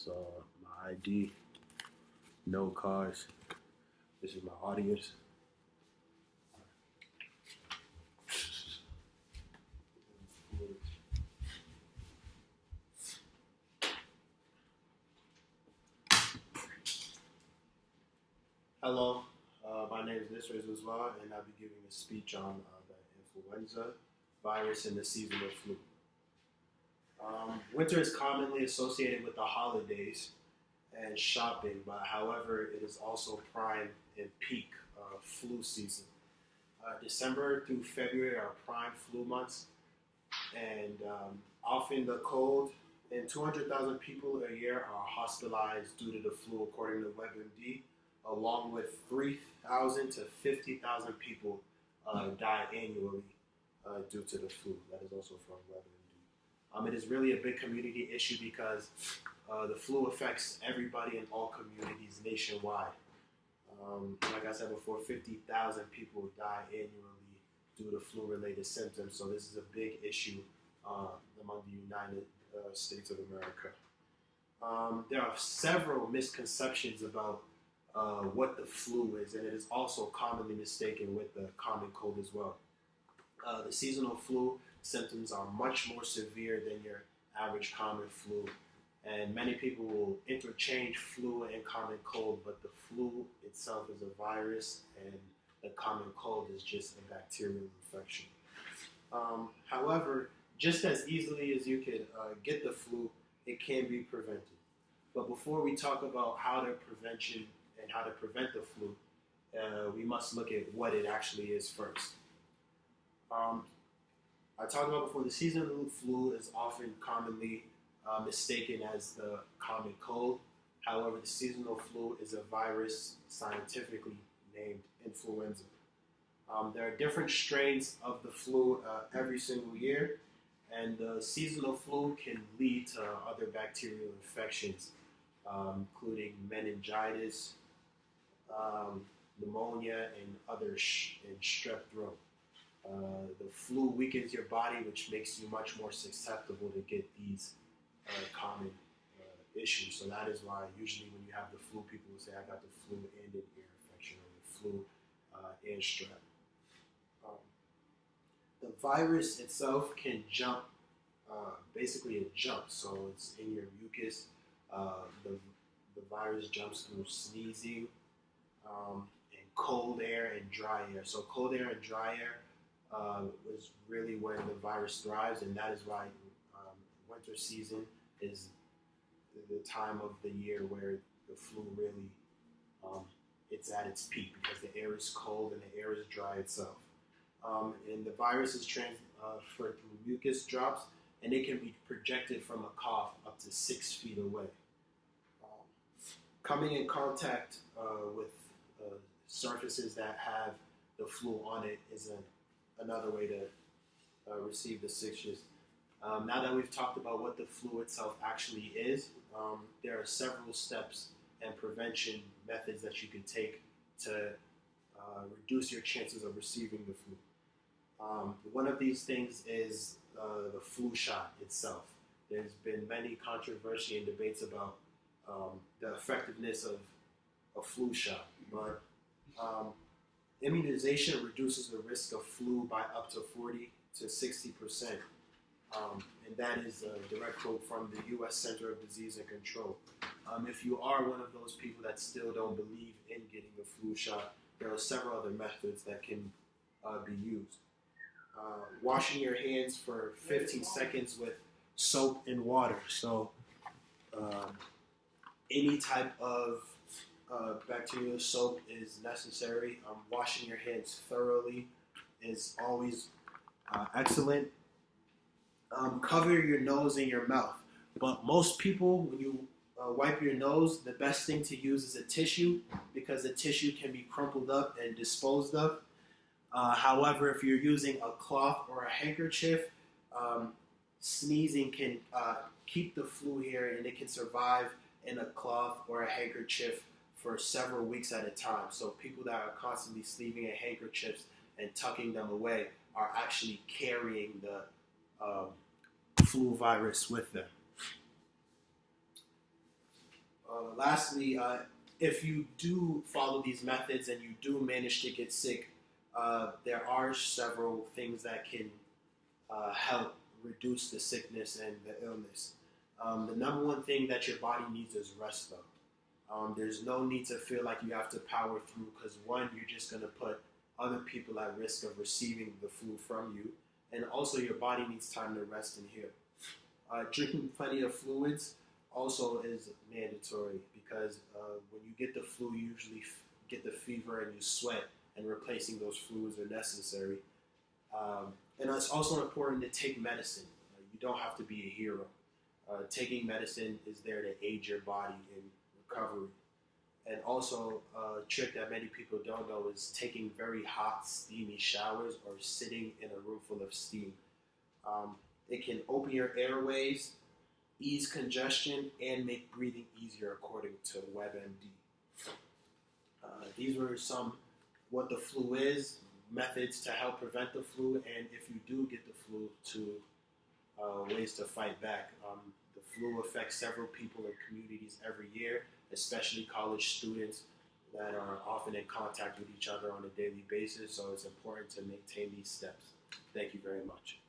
My ID, no cars. This is my audience. Hello, my name is Nisra Zuzwa, and I'll be giving a speech on the influenza virus and the seasonal flu. Winter is commonly associated with the holidays and shopping, but however, it is also prime and peak flu season. December through February are prime flu months, and often the cold and 200,000 people a year are hospitalized due to the flu, according to WebMD, along with 3,000 to 50,000 people die annually due to the flu. That is also from WebMD. It is really a big community issue because the flu affects everybody in all communities nationwide. Like I said before, 50,000 people die annually due to flu-related symptoms. So this is a big issue among the United States of America. There are several misconceptions about what the flu is, and it is also commonly mistaken with the common cold as well. The seasonal flu symptoms are much more severe than your average common flu, and many people will interchange flu and common cold, but the flu itself is a virus and the common cold is just a bacterial infection. However, just as easily as you can get the flu, it can be prevented. But before we talk about how to prevent the flu, we must look at what it actually is first. I talked about before, the seasonal flu is often commonly mistaken as the common cold. However, the seasonal flu is a virus scientifically named influenza. There are different strains of the flu every single year, and the seasonal flu can lead to other bacterial infections, including meningitis, pneumonia, and and strep throat. The flu weakens your body, which makes you much more susceptible to get these common issues. So that is why usually when you have the flu, people will say, I got the flu and an ear infection, or the flu and strep. The virus itself can jump, basically it jumps, so it's in your mucus. The virus jumps through sneezing, and cold air and dry air. So cold air and dry air is really where the virus thrives, and that is why winter season is the time of the year where the flu really it's at its peak, because the air is cold and the air is dry itself. And the virus is transferred through mucus drops, and it can be projected from a cough up to 6 feet away. Coming in contact with surfaces that have the flu on it is another way to receive the sickness. Now that we've talked about what the flu itself actually is, there are several steps and prevention methods that you can take to reduce your chances of receiving the flu. One of these things is the flu shot itself. There's been many controversy and debates about the effectiveness of a flu shot, but immunization reduces the risk of flu by up to 40 to 60%. And that is a direct quote from the U.S. Center of Disease and Control. If you are one of those people that still don't believe in getting the flu shot, there are several other methods that can be used. Washing your hands for 15 seconds with soap and water. So any type of bacterial soap is necessary. Washing your hands thoroughly is always excellent. Cover your nose and your mouth. But most people, when you wipe your nose, the best thing to use is a tissue, because the tissue can be crumpled up and disposed of. However, if you're using a cloth or a handkerchief, sneezing can keep the flu here, and it can survive in a cloth or a handkerchief for several weeks at a time. So people that are constantly sleeping in handkerchiefs and tucking them away are actually carrying the flu virus with them. Lastly, if you do follow these methods and you do manage to get sick, there are several things that can help reduce the sickness and the illness. The number one thing that your body needs is rest, though. There's no need to feel like you have to power through because, one, you're just going to put other people at risk of receiving the flu from you, and also your body needs time to rest and heal. Drinking plenty of fluids also is mandatory because when you get the flu, you usually get the fever and you sweat, and replacing those fluids are necessary. And it's also important to take medicine. You don't have to be a hero. Taking medicine is there to aid your body in recovery. And also, a trick that many people don't know is taking very hot, steamy showers or sitting in a room full of steam. It can open your airways, ease congestion, and make breathing easier, according to WebMD. These were some what the flu is, methods to help prevent the flu, and if you do get the flu, ways to fight back. The flu affects several people in communities every year, especially college students that are often in contact with each other on a daily basis, so it's important to maintain these steps. Thank you very much.